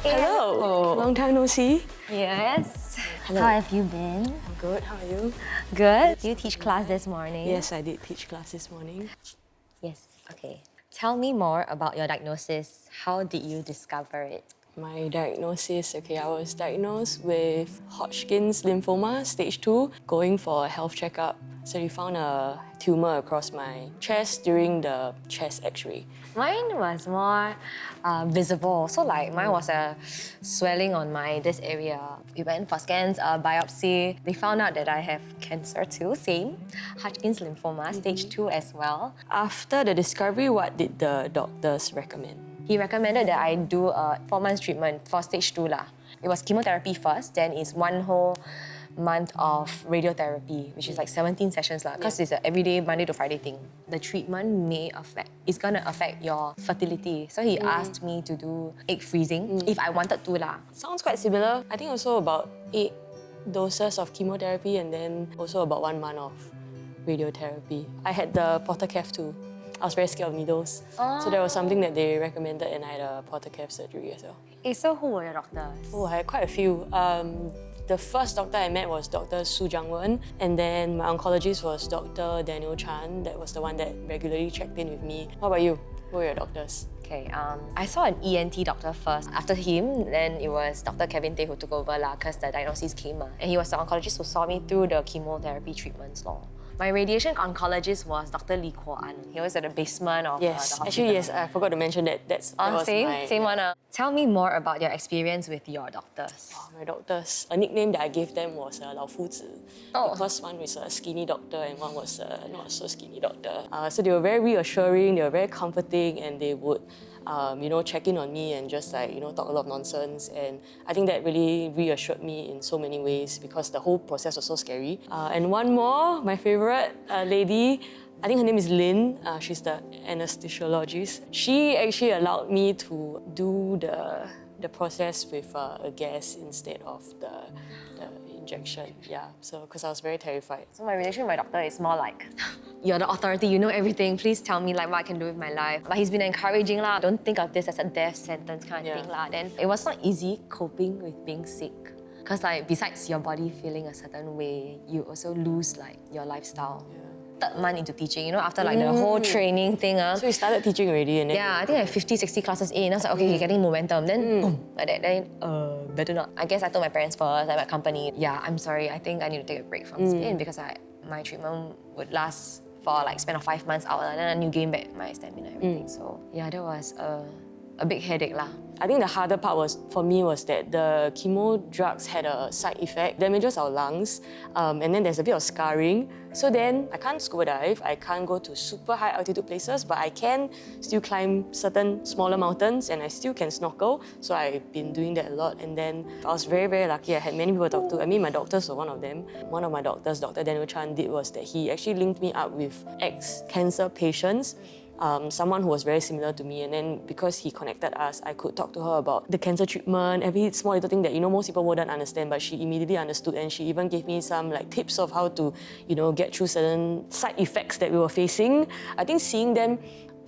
Hello. Long time no see. Yes. Hello. How have you been? I'm good. How are you? Good. Did you teach class this morning? Yes, I did teach class this morning. Yes. Okay. Tell me more about your diagnosis. How did you discover it? My diagnosis, I was diagnosed with Hodgkin's lymphoma, stage 2, going for a health checkup. So they found a tumor across my chest during the chest x-ray. Mine was more visible. So like mine was a swelling on this area. We went for scans, biopsy. They found out that I have cancer too, same. Hodgkin's lymphoma, stage 2 as well. After the discovery, what did the doctors recommend? He recommended that I do a 4 months treatment for stage 2 lah. It was chemotherapy first, then it's 1 whole month of radiotherapy, which is like 17 sessions lah, because it's an everyday Monday to Friday thing. The treatment it's gonna affect your fertility. So he asked me to do egg freezing if I wanted to lah. Sounds quite similar. I think also about 8 doses of chemotherapy and then also about 1 month of radiotherapy. I had the portacaf too. I was very scared of needles. So that was something that they recommended and I had a portacaf surgery as well. So who were your doctors? Oh, I had quite a few. The first doctor I met was Dr. Su Jiangwen, and then my oncologist was Dr. Daniel Chan. That was the one that regularly checked in with me. What about you? Who were your doctors? Okay, I saw an ENT doctor first. After him, then it was Dr. Kevin Tay who took over lah, because the diagnosis came. And he was the oncologist who saw me through the chemotherapy treatments. My radiation oncologist was Dr. Lee Kuo An. He was at the basement of the hospital. Actually, yes, I forgot to mention that. That was same one. Tell me more about your experience with your doctors. My doctors, a nickname that I gave them was Lao Fu Zi. Because one was a skinny doctor and one was a not so skinny doctor. So they were very reassuring, they were very comforting, and they would check in on me and just talk a lot of nonsense. And I think that really reassured me in so many ways because the whole process was so scary. And one more, my favorite lady, I think her name is Lynn. She's the anesthesiologist. She actually allowed me to do the process with a gas instead of the injection. Yeah, so because I was very terrified. So my relation with my doctor is more like, you're the authority, you know everything, please tell me like what I can do with my life. But he's been encouraging lah, don't think of this as a death sentence kind of thing lah. Then it was not easy coping with being sick. Because like besides your body feeling a certain way, you also lose like your lifestyle. 3rd month into teaching, after like the whole training thing. So you started teaching already? And then I think I had 50, 60 classes in. I was like, okay, getting momentum. Then boom, like that. Then better not. I guess I told my parents first, like my company, I'm sorry, I think I need to take a break from spin because my treatment would last for like span of 5 months out and then I need to gain back my stamina and everything. So that was a big headache lah. I think the harder part for me was that the chemo drugs had a side effect, damages our lungs, and then there's a bit of scarring. So then I can't scuba dive, I can't go to super high altitude places, but I can still climb certain smaller mountains and I still can snorkel. So I've been doing that a lot. And then I was very, very lucky. I had many people to talk to. I mean, my doctors were one of them. One of my doctors, Dr. Daniel Chan, did was that he actually linked me up with ex-cancer patients. Someone who was very similar to me, and then because he connected us, I could talk to her about the cancer treatment, every small little thing that most people wouldn't understand, but she immediately understood, and she even gave me some tips of how to get through certain side effects that we were facing. I think seeing them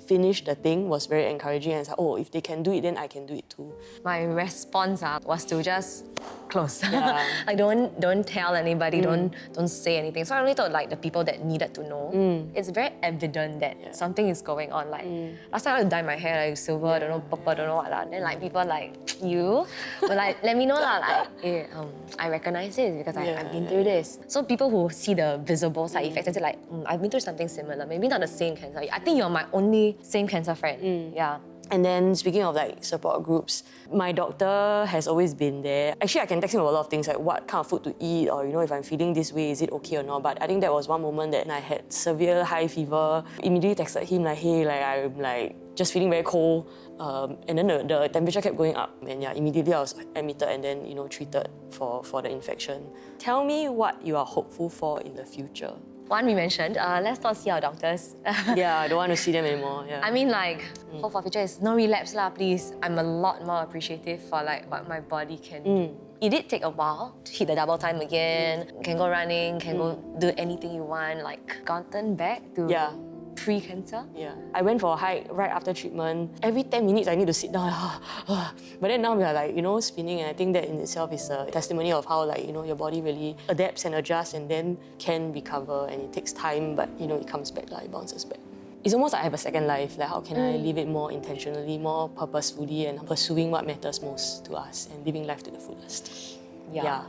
finish the thing was very encouraging, and it's like, oh, if they can do it, then I can do it too. My response was to just close. Like don't tell anybody, don't say anything. So I only told the people that needed to know. It's very evident that something is going on. Last time I dyed my hair silver, don't know, purple, don't know what lah. Then people you were let me know lah, I recognize it because I've been through this. So people who see the visible side effects and say I've been through something similar, maybe not the same cancer. I think you're my only same cancer friend. And then speaking of support groups, my doctor has always been there. Actually, I can text him about a lot of things like what kind of food to eat or if I'm feeling this way, is it okay or not? But I think that was one moment that I had severe high fever. Immediately texted him hey, I'm just feeling very cold. And then the temperature kept going up. And immediately I was admitted and then treated for the infection. Tell me what you are hopeful for in the future. One we mentioned, let's not see our doctors. I don't want to see them anymore. I mean hope for future is no relapse lah, please. I'm a lot more appreciative for what my body can do. It did take a while to hit the double time again. Can go running, can go do anything you want, gotten back to pre-cancer. Yeah. I went for a hike right after treatment. Every 10 minutes I need to sit down. But then now we are like, spinning, and I think that in itself is a testimony of how your body really adapts and adjusts and then can recover, and it takes time, but it comes back, it bounces back. It's almost like I have a second life. Like, how can I live it more intentionally, more purposefully, and pursuing what matters most to us and living life to the fullest? Yeah.